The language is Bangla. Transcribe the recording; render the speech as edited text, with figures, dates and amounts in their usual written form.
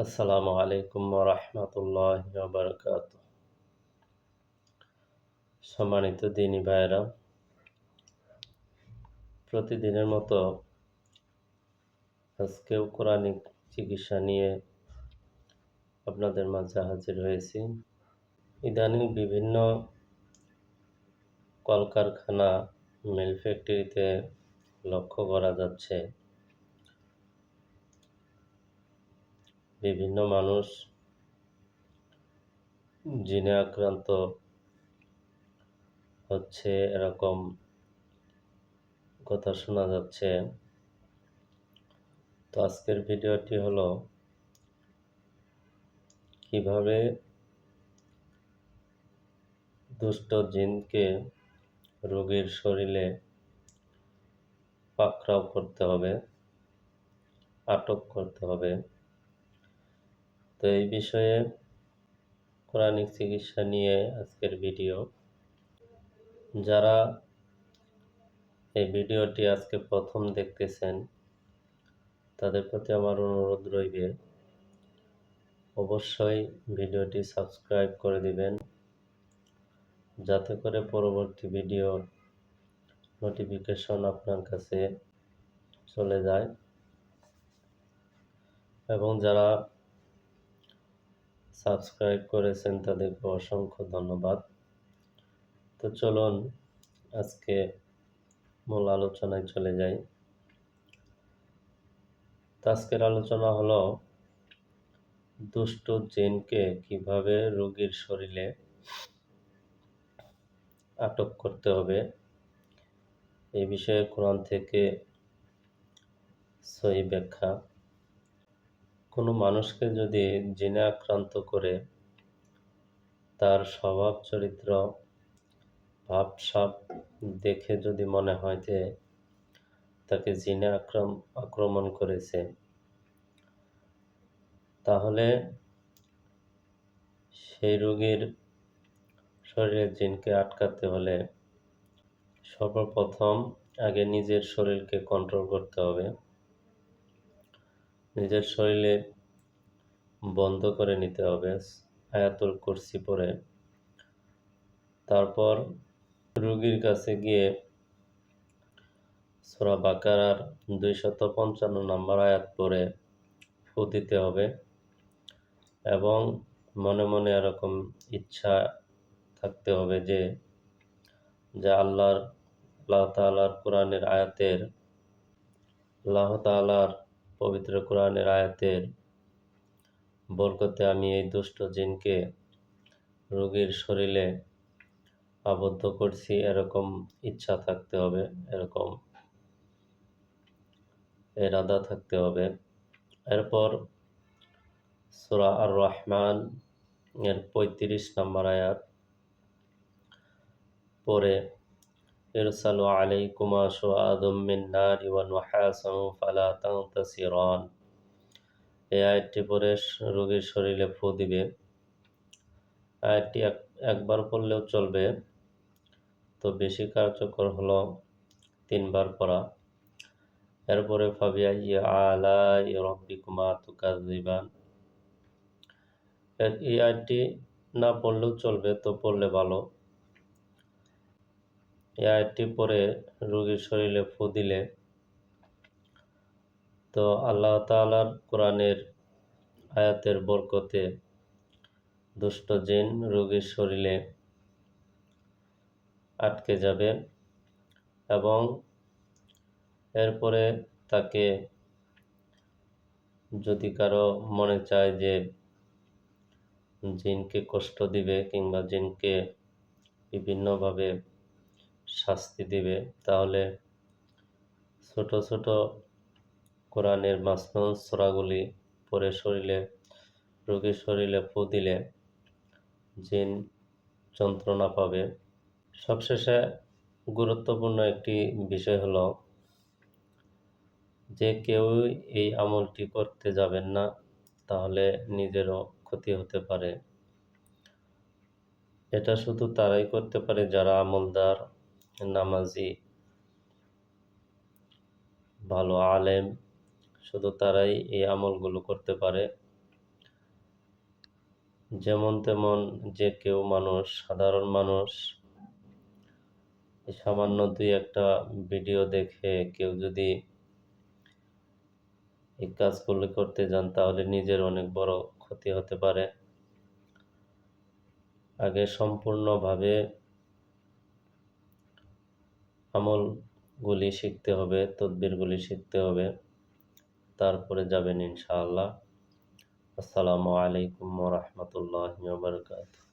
আসসালামু আলাইকুম রহমতুল্লাহ বারকাত। সম্মানিত দিনী ভাইয়েরা, প্রতিদিনের মতো আজকেও কোরআনিক চিকিৎসা নিয়ে আপনাদের মাঝে হাজির হয়েছি। ইদানিং বিভিন্ন কলকারখানা, মিল ফ্যাক্টরিতে লক্ষ্য করা যাচ্ছে বিভিন্ন মানুষ জিনে আক্রান্ত হচ্ছে, এরকম কথা শোনা যাচ্ছে। তো আজকের ভিডিওটি হলো কিভাবে দুষ্ট জিনকে রোগীর শরীরে পাকড়াও করতে হবে, আটক করতে হবে। তো এই বিষয়ে কোরআনিক চিকিৎসা নিয়ে আজকের ভিডিও। যারা এই ভিডিওটি আজকে প্রথম দেখতেছেন তাদের প্রতি আমার অনুরোধ রইবে, অবশ্যই ভিডিওটি সাবস্ক্রাইব করে দিবেন, যাতে করে পরবর্তী ভিডিওর নোটিফিকেশন আপনার কাছে চলে যায়। এবং যারা সাবস্ক্রাইব করেছেন তাদেরকে অসংখ্য ধন্যবাদ। তো চলুন আজকে মূল আলোচনায় চলে যাই। আজকের আলোচনা হলো দুষ্ট জিনকে কিভাবে রোগীর শরীরে আটক করতে হবে। এই বিষয়ে কোরআন থেকে সহিহ ব্যাখ্যা। কোনো মানুষকে যদি জিনে আক্রান্ত করে, তার স্বভাব চরিত্র ভাবসাব দেখে যদি মনে হয় যে তাকে জিনে আক্রমণ করেছে, তাহলে সেই রোগীর শরীরে জিনকে আটকাতে হলে সর্বপ্রথম আগে নিজের শরীরকে কন্ট্রোল করতে হবে। নিজের শরীরে বন্ধ করে নিতে হবে আয়াতুল কুরসি পড়ে। তারপর রোগীর কাছে গিয়ে সূরা বাকারার 255 নম্বর আয়াত পড়ে ফু দিতে হবে এবং মনে মনে এরকম ইচ্ছা থাকতে হবে যে আল্লাহ তাআলার কোরআনের আয়াতের, আল্লাহ তাআলার পবিত্র কোরআনের আয়াতের বরকতে আমি এই দুষ্ট জিনকে রোগীর শরীরে আবদ্ধ করছি, এরকম ইচ্ছা থাকতে হবে, এরকম ইরাদা থাকতে হবে। এরপর সূরা আর রহমান এর 35 নম্বর আয়াত পরে ইরসালু আলাইকুমা শুআদুম মিন নারি ওয়া নুহাসুন ফালা তানতাসিরান, এই আয়াতটি পরে রোগীর শরীরে ফু দিবে। আয়াতটি একবার পড়লেও চলবে, তো বেশি কার্যকর হলো 3 বার পড়া। এরপরে ফাবিআইয়ি আলাই রাব্বিকুমা তুকাযযিবান, এই আয়াতটি না পড়লেও চলবে, তো পড়লে ভালো। এই আয়াতটি পরে রোগীর শরীরে ফু দিলে তো আল্লাহ তাআলার কোরআনের আয়াতের বরকতে দুষ্ট জিন রোগীর শরীরে আটকে যাবে এবং এরপরে তাকে যদি কারো মনে চায় যে জিনকে কষ্ট দিবে কিংবা জিনকে বিভিন্নভাবে শাস্তি দিবে, তাহলে ছোট ছোট কোরআনের মাসনুন সূরাগুলি পরে রোগীর শরীরে ফু দিলে জিন যন্ত্রণা পাবে। সবশেষে গুরুত্বপূর্ণ একটি বিষয় হলো যে কেউই এই আমলটি করতে যাবেন না, তাহলে নিজেরও ক্ষতি হতে পারে। এটা শুধু তারাই করতে পারে যারা আমলদার, নামাজি, ভালো আলেম, শুধু তারাই এই আমলগুলো করতে পারে। যেমন তেমন যে কেউ মানুষ, সাধারণ মানুষ এই সামান্য ২-১টা ভিডিও দেখে কেউ যদি এই কাজগুলো করতে যান তাহলে নিজের অনেক বড় ক্ষতি হতে পারে। আগে সম্পূর্ণভাবে আমলগুলি শিখতে হবে, তদবিরগুলি শিখতে হবে। তারপরে যাবেন ইনশাআল্লাহ। আসসালামু আলাইকুম ওয়া রাহমাতুল্লাহি ওয়া বারাকাতুহু।